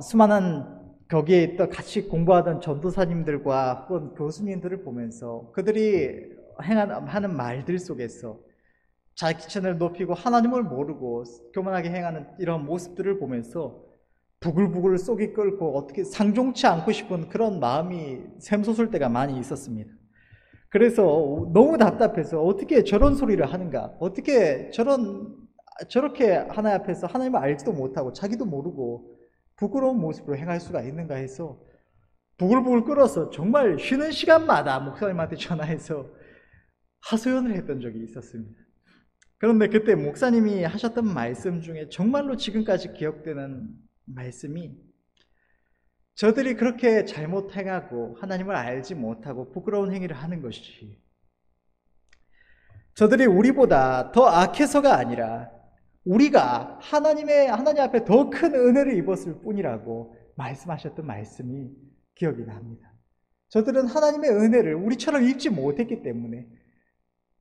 수많은 거기에 또 같이 공부하던 전도사님들과 혹은 교수님들을 보면서 그들이 하는 말들 속에서 자기 자신을 높이고 하나님을 모르고 교만하게 행하는 이런 모습들을 보면서 부글부글 속이 끓고 어떻게 상종치 않고 싶은 그런 마음이 샘솟을 때가 많이 있었습니다. 그래서 너무 답답해서 어떻게 저런 소리를 하는가, 어떻게 저렇게 하나님 앞에서 하나님을 알지도 못하고 자기도 모르고 부끄러운 모습으로 행할 수가 있는가 해서 부글부글 끓어서 정말 쉬는 시간마다 목사님한테 전화해서 하소연을 했던 적이 있었습니다. 그런데 그때 목사님이 하셨던 말씀 중에 정말로 지금까지 기억되는 말씀이, 저들이 그렇게 잘못 행하고 하나님을 알지 못하고 부끄러운 행위를 하는 것이 저들이 우리보다 더 악해서가 아니라 우리가 하나님 앞에 더 큰 은혜를 입었을 뿐이라고 말씀하셨던 말씀이 기억이 납니다. 저들은 하나님의 은혜를 우리처럼 입지 못했기 때문에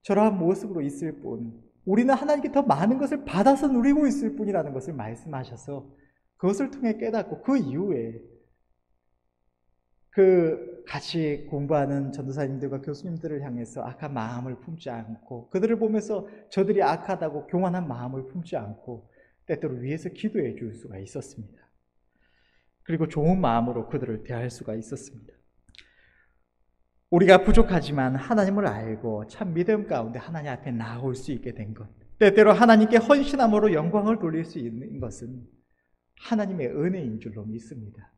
저러한 모습으로 있을 뿐, 우리는 하나님께 더 많은 것을 받아서 누리고 있을 뿐이라는 것을 말씀하셔서 그것을 통해 깨닫고 그 이후에 같이 공부하는 전도사님들과 교수님들을 향해서 악한 마음을 품지 않고, 그들을 보면서 저들이 악하다고 교만한 마음을 품지 않고 때때로 위에서 기도해 줄 수가 있었습니다. 그리고 좋은 마음으로 그들을 대할 수가 있었습니다. 우리가 부족하지만 하나님을 알고 참 믿음 가운데 하나님 앞에 나아올 수 있게 된 것, 때때로 하나님께 헌신함으로 영광을 돌릴 수 있는 것은 하나님의 은혜인 줄로 믿습니다.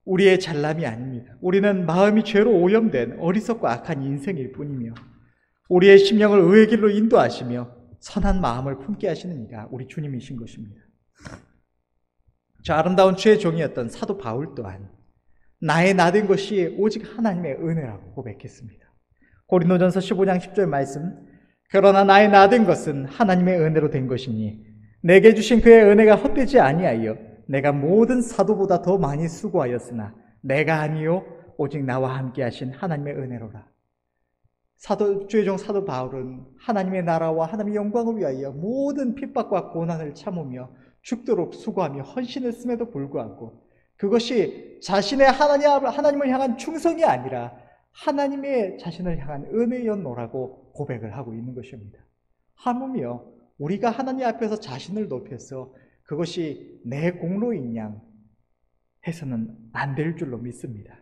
우리의 잘남이 아닙니다. 우리는 마음이 죄로 오염된 어리석고 악한 인생일 뿐이며, 우리의 심령을 의의 길로 인도하시며 선한 마음을 품게 하시는 이가 우리 주님이신 것입니다. 저 아름다운 주의 종이었던 사도 바울 또한 나의 나된 것이 오직 하나님의 은혜라고 고백했습니다. 고린도전서 15장 10절 말씀, 그러나 나의 나된 것은 하나님의 은혜로 된 것이니 내게 주신 그의 은혜가 헛되지 아니하여 내가 모든 사도보다 더 많이 수고하였으나 내가 아니요 오직 나와 함께 하신 하나님의 은혜로라. 주의 종 사도 바울은 하나님의 나라와 하나님의 영광을 위하여 모든 핍박과 고난을 참으며 죽도록 수고하며 헌신했음에도 불구하고 그것이 자신의 하나님을 향한 충성이 아니라 하나님의 자신을 향한 은혜였노라고 고백을 하고 있는 것입니다. 하물며 우리가 하나님 앞에서 자신을 높여서 그것이 내 공로인 양 해서는 안 될 줄로 믿습니다.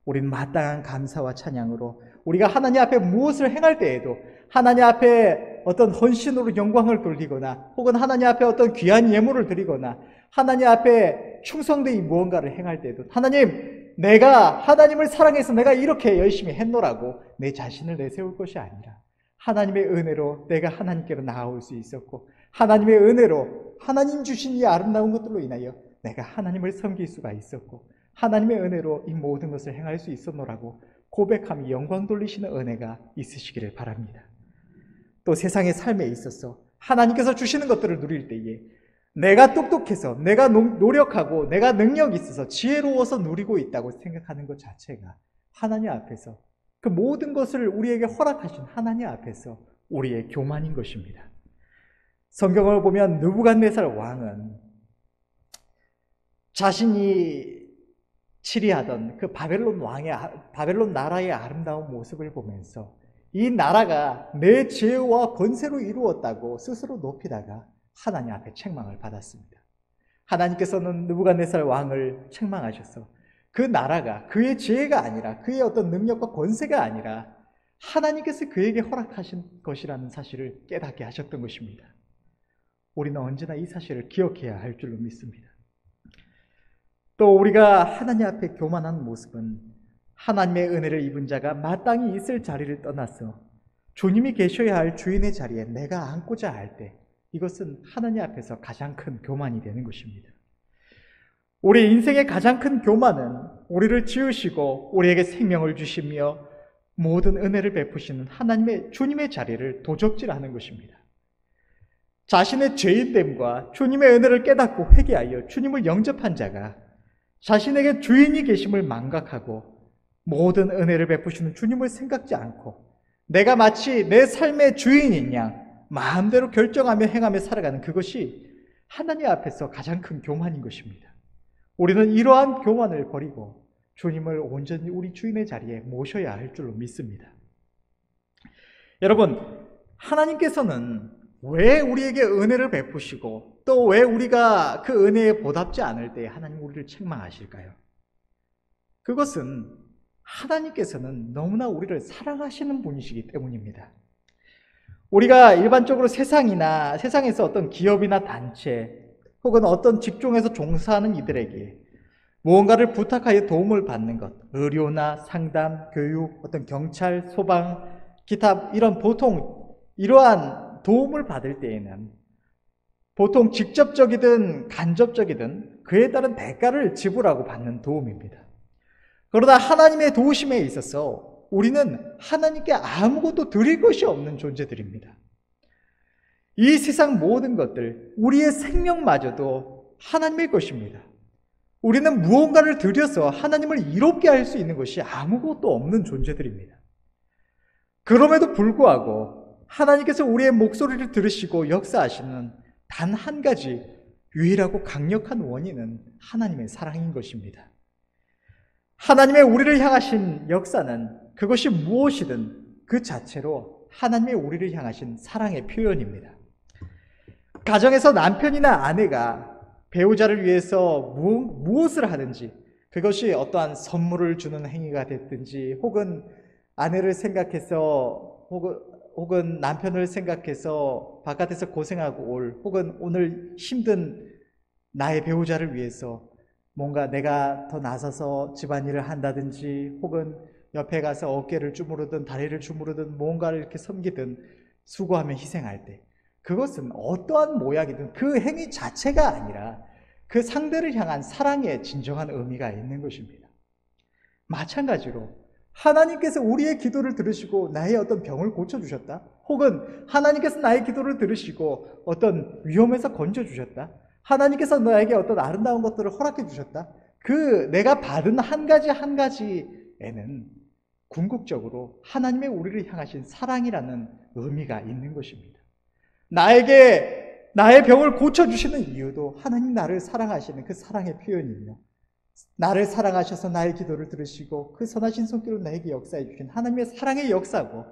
우리는 마땅한 감사와 찬양으로 우리가 하나님 앞에 무엇을 행할 때에도 하나님 앞에 어떤 헌신으로 영광을 돌리거나 혹은 하나님 앞에 어떤 귀한 예물을 드리거나 하나님 앞에 충성되이 무언가를 행할 때에도 하나님, 내가 하나님을 사랑해서 내가 이렇게 열심히 했노라고 내 자신을 내세울 것이 아니라 하나님의 은혜로 내가 하나님께로 나아올 수 있었고 하나님의 은혜로 하나님 주신 이 아름다운 것들로 인하여 내가 하나님을 섬길 수가 있었고 하나님의 은혜로 이 모든 것을 행할 수 있었노라고 고백하며 영광 돌리시는 은혜가 있으시기를 바랍니다. 또 세상의 삶에 있어서 하나님께서 주시는 것들을 누릴 때에 내가 똑똑해서 내가 노력하고 내가 능력이 있어서 지혜로워서 누리고 있다고 생각하는 것 자체가 하나님 앞에서 그 모든 것을 우리에게 허락하신 하나님 앞에서 우리의 교만인 것입니다. 성경을 보면 느부갓네살 왕은 자신이 치리하던 그 바벨론 나라의 아름다운 모습을 보면서 이 나라가 내 지혜와 권세로 이루었다고 스스로 높이다가 하나님 앞에 책망을 받았습니다. 하나님께서는 느부갓네살 왕을 책망하셔서 그 나라가 그의 지혜가 아니라 그의 어떤 능력과 권세가 아니라 하나님께서 그에게 허락하신 것이라는 사실을 깨닫게 하셨던 것입니다. 우리는 언제나 이 사실을 기억해야 할 줄로 믿습니다. 또 우리가 하나님 앞에 교만한 모습은 하나님의 은혜를 입은 자가 마땅히 있을 자리를 떠나서 주님이 계셔야 할 주인의 자리에 내가 앉고자 할 때 이것은 하나님 앞에서 가장 큰 교만이 되는 것입니다. 우리 인생의 가장 큰 교만은 우리를 지으시고 우리에게 생명을 주시며 모든 은혜를 베푸시는 주님의 자리를 도적질하는 것입니다. 자신의 죄인됨과 주님의 은혜를 깨닫고 회개하여 주님을 영접한 자가 자신에게 주인이 계심을 망각하고 모든 은혜를 베푸시는 주님을 생각지 않고 내가 마치 내 삶의 주인인 양 마음대로 결정하며 행하며 살아가는 그것이 하나님 앞에서 가장 큰 교만인 것입니다. 우리는 이러한 교만을 버리고 주님을 온전히 우리 주인의 자리에 모셔야 할 줄로 믿습니다. 여러분, 하나님께서는 왜 우리에게 은혜를 베푸시고 또 왜 우리가 그 은혜에 보답지 않을 때 하나님 우리를 책망하실까요? 그것은 하나님께서는 너무나 우리를 사랑하시는 분이시기 때문입니다. 우리가 일반적으로 세상에서 어떤 기업이나 단체 혹은 어떤 직종에서 종사하는 이들에게 무언가를 부탁하여 도움을 받는 것, 의료나 상담, 교육, 어떤 경찰, 소방, 기타 이러한 도움을 받을 때에는 보통 직접적이든 간접적이든 그에 따른 대가를 지불하고 받는 도움입니다. 그러나 하나님의 도우심에 있어서 우리는 하나님께 아무것도 드릴 것이 없는 존재들입니다. 이 세상 모든 것들, 우리의 생명마저도 하나님의 것입니다. 우리는 무언가를 드려서 하나님을 이롭게 할 수 있는 것이 아무것도 없는 존재들입니다. 그럼에도 불구하고 하나님께서 우리의 목소리를 들으시고 역사하시는 단 한 가지 유일하고 강력한 원인은 하나님의 사랑인 것입니다. 하나님의 우리를 향하신 역사는 그것이 무엇이든 그 자체로 하나님의 우리를 향하신 사랑의 표현입니다. 가정에서 남편이나 아내가 배우자를 위해서 무엇을 하든지, 그것이 어떠한 선물을 주는 행위가 됐든지, 혹은 아내를 생각해서 혹은 남편을 생각해서 바깥에서 고생하고 혹은 오늘 힘든 나의 배우자를 위해서 뭔가 내가 더 나서서 집안일을 한다든지, 혹은 옆에 가서 어깨를 주무르든 다리를 주무르든 뭔가를 이렇게 섬기든 수고하며 희생할 때, 그것은 어떠한 모양이든 그 행위 자체가 아니라 그 상대를 향한 사랑의 진정한 의미가 있는 것입니다. 마찬가지로 하나님께서 우리의 기도를 들으시고 나의 어떤 병을 고쳐주셨다, 혹은 하나님께서 나의 기도를 들으시고 어떤 위험에서 건져주셨다, 하나님께서 나에게 어떤 아름다운 것들을 허락해 주셨다, 그 내가 받은 한 가지에는 궁극적으로 하나님의 우리를 향하신 사랑이라는 의미가 있는 것입니다. 나에게 나의 병을 고쳐주시는 이유도 하나님 나를 사랑하시는 그 사랑의 표현이며, 나를 사랑하셔서 나의 기도를 들으시고 그 선하신 손길로 나에게 역사해 주신 하나님의 사랑의 역사고,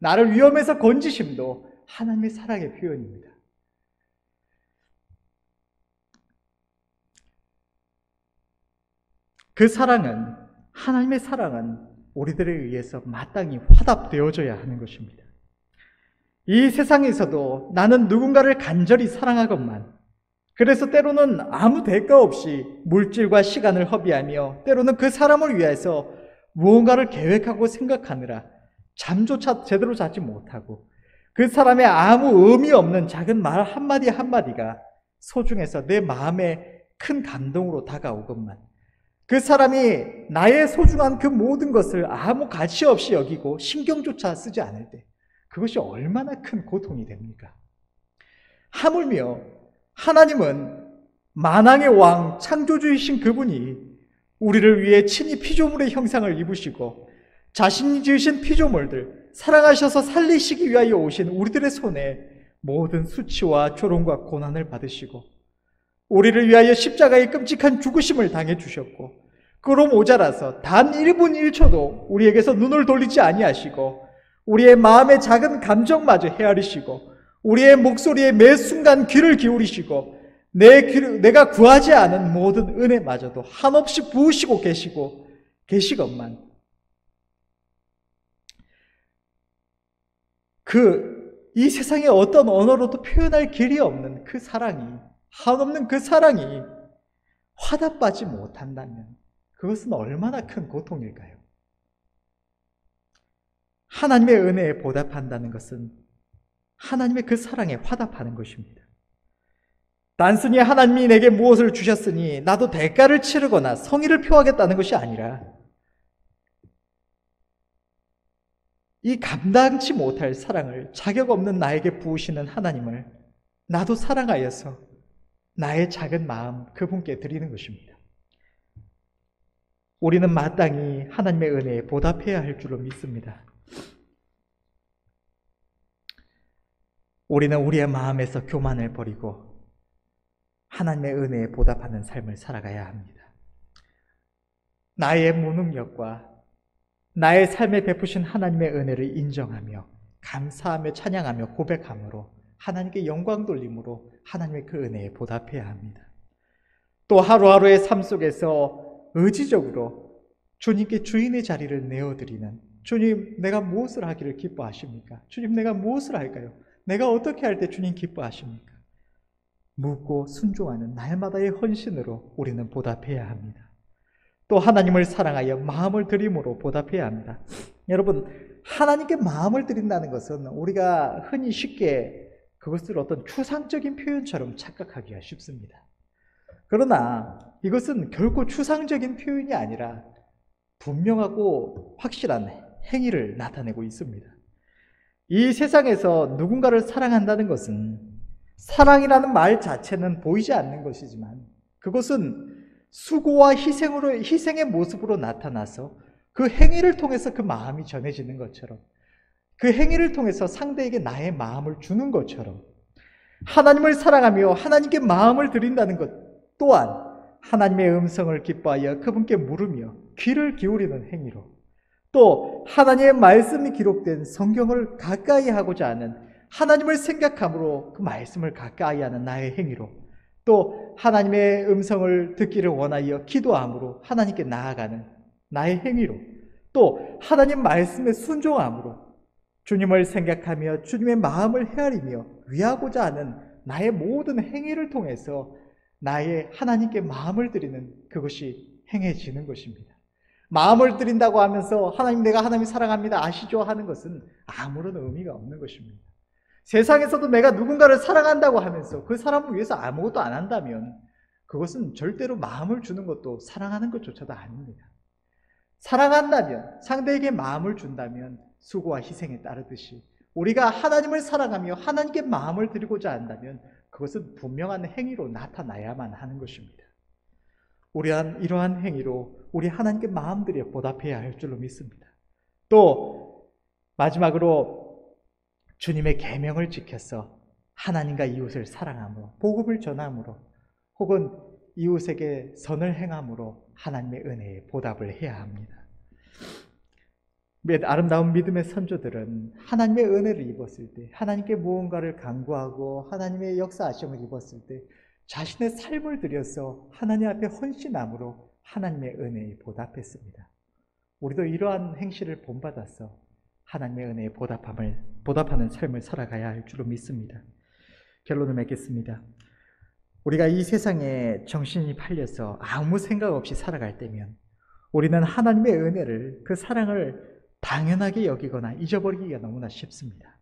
나를 위험에서 건지심도 하나님의 사랑의 표현입니다. 하나님의 사랑은 우리들에 의해서 마땅히 화답되어져야 하는 것입니다. 이 세상에서도 나는 누군가를 간절히 사랑하건만, 그래서 때로는 아무 대가 없이 물질과 시간을 허비하며 때로는 그 사람을 위해서 무언가를 계획하고 생각하느라 잠조차 제대로 자지 못하고, 그 사람의 아무 의미 없는 작은 말 한마디 한마디가 소중해서 내 마음에 큰 감동으로 다가오건만, 그 사람이 나의 소중한 그 모든 것을 아무 가치 없이 여기고 신경조차 쓰지 않을 때 그것이 얼마나 큰 고통이 됩니까? 하물며 하나님은 만왕의 왕, 창조주이신 그분이 우리를 위해 친히 피조물의 형상을 입으시고 자신이 지으신 피조물들 사랑하셔서 살리시기 위하여 오신 우리들의 손에 모든 수치와 조롱과 고난을 받으시고 우리를 위하여 십자가의 끔찍한 죽으심을 당해주셨고, 그로 모자라서 단 1분 1초도 우리에게서 눈을 돌리지 아니하시고 우리의 마음의 작은 감정마저 헤아리시고 우리의 목소리에 매 순간 귀를 기울이시고 내가 구하지 않은 모든 은혜마저도 한없이 부으시고 계시건만, 이 세상에 어떤 언어로도 표현할 길이 없는 그 사랑이, 한없는 그 사랑이 화답받지 못한다면 그것은 얼마나 큰 고통일까요? 하나님의 은혜에 보답한다는 것은 하나님의 그 사랑에 화답하는 것입니다. 단순히 하나님이 내게 무엇을 주셨으니 나도 대가를 치르거나 성의를 표하겠다는 것이 아니라, 이 감당치 못할 사랑을 자격 없는 나에게 부으시는 하나님을 나도 사랑하여서 나의 작은 마음 그분께 드리는 것입니다. 우리는 마땅히 하나님의 은혜에 보답해야 할 줄로 믿습니다. 우리는 우리의 마음에서 교만을 버리고 하나님의 은혜에 보답하는 삶을 살아가야 합니다. 나의 무능력과 나의 삶에 베푸신 하나님의 은혜를 인정하며 감사하며 찬양하며 고백함으로 하나님께 영광 돌림으로 하나님의 그 은혜에 보답해야 합니다. 또 하루하루의 삶 속에서 의지적으로 주님께 주인의 자리를 내어드리는, 주님 내가 무엇을 하기를 기뻐하십니까? 주님 내가 무엇을 할까요? 내가 어떻게 할 때 주님 기뻐하십니까? 묻고 순종하는 날마다의 헌신으로 우리는 보답해야 합니다. 또 하나님을 사랑하여 마음을 드림으로 보답해야 합니다. 여러분, 하나님께 마음을 드린다는 것은 우리가 흔히 쉽게 그것을 어떤 추상적인 표현처럼 착각하기가 쉽습니다. 그러나 이것은 결코 추상적인 표현이 아니라 분명하고 확실한 행위를 나타내고 있습니다. 이 세상에서 누군가를 사랑한다는 것은, 사랑이라는 말 자체는 보이지 않는 것이지만 그것은 수고와 희생의 모습으로 나타나서 그 행위를 통해서 그 마음이 전해지는 것처럼, 그 행위를 통해서 상대에게 나의 마음을 주는 것처럼, 하나님을 사랑하며 하나님께 마음을 드린다는 것 또한 하나님의 음성을 기뻐하여 그분께 물으며 귀를 기울이는 행위로, 또 하나님의 말씀이 기록된 성경을 가까이 하고자 하는, 하나님을 생각함으로 그 말씀을 가까이 하는 나의 행위로, 또 하나님의 음성을 듣기를 원하여 기도함으로 하나님께 나아가는 나의 행위로, 또 하나님 말씀에 순종함으로 주님을 생각하며 주님의 마음을 헤아리며 위하고자 하는 나의 모든 행위를 통해서 나의 하나님께 마음을 드리는 그것이 행해지는 것입니다. 마음을 드린다고 하면서 하나님, 내가 하나님 사랑합니다 아시죠? 하는 것은 아무런 의미가 없는 것입니다. 세상에서도 내가 누군가를 사랑한다고 하면서 그 사람을 위해서 아무것도 안 한다면 그것은 절대로 마음을 주는 것도 사랑하는 것조차도 아닙니다. 사랑한다면, 상대에게 마음을 준다면 수고와 희생에 따르듯이 우리가 하나님을 사랑하며 하나님께 마음을 드리고자 한다면 그것은 분명한 행위로 나타나야만 하는 것입니다. 이러한 행위로 우리 하나님께 마음들여 보답해야 할 줄로 믿습니다. 또 마지막으로 주님의 계명을 지켜서 하나님과 이웃을 사랑함으로, 복음을 전함으로, 혹은 이웃에게 선을 행함으로 하나님의 은혜에 보답을 해야 합니다. 아름다운 믿음의 선조들은 하나님의 은혜를 입었을 때, 하나님께 무언가를 간구하고 하나님의 역사하심을 입었을 때 자신의 삶을 들여서 하나님 앞에 헌신함으로 하나님의 은혜에 보답했습니다. 우리도 이러한 행실을 본받아서 하나님의 은혜에 보답하는 삶을 살아가야 할 줄로 믿습니다. 결론을 맺겠습니다. 우리가 이 세상에 정신이 팔려서 아무 생각 없이 살아갈 때면 우리는 하나님의 은혜를, 그 사랑을 당연하게 여기거나 잊어버리기가 너무나 쉽습니다.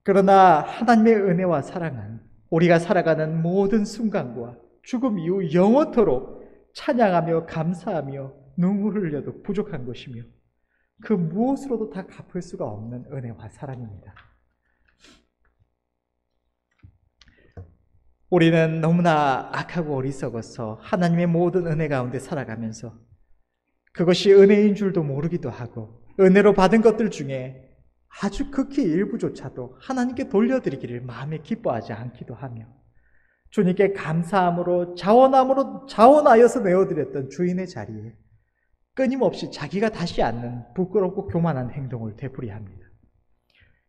그러나 하나님의 은혜와 사랑은 우리가 살아가는 모든 순간과 죽음 이후 영원토록 찬양하며 감사하며 눈물을 흘려도 부족한 것이며 그 무엇으로도 다 갚을 수가 없는 은혜와 사랑입니다. 우리는 너무나 악하고 어리석어서 하나님의 모든 은혜 가운데 살아가면서 그것이 은혜인 줄도 모르기도 하고, 은혜로 받은 것들 중에 아주 극히 일부조차도 하나님께 돌려드리기를 마음에 기뻐하지 않기도 하며, 주님께 감사함으로 자원하여서 내어드렸던 주인의 자리에 끊임없이 자기가 다시 앉는 부끄럽고 교만한 행동을 되풀이합니다.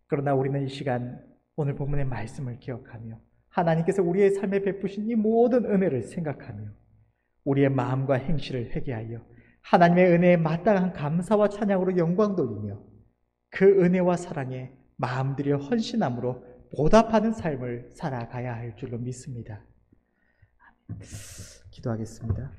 그러나 우리는 이 시간 오늘 본문의 말씀을 기억하며 하나님께서 우리의 삶에 베푸신 이 모든 은혜를 생각하며 우리의 마음과 행실을 회개하여 하나님의 은혜에 마땅한 감사와 찬양으로 영광 돌리며 그 은혜와 사랑에 마음들여 헌신함으로 보답하는 삶을 살아가야 할 줄로 믿습니다. 기도하겠습니다.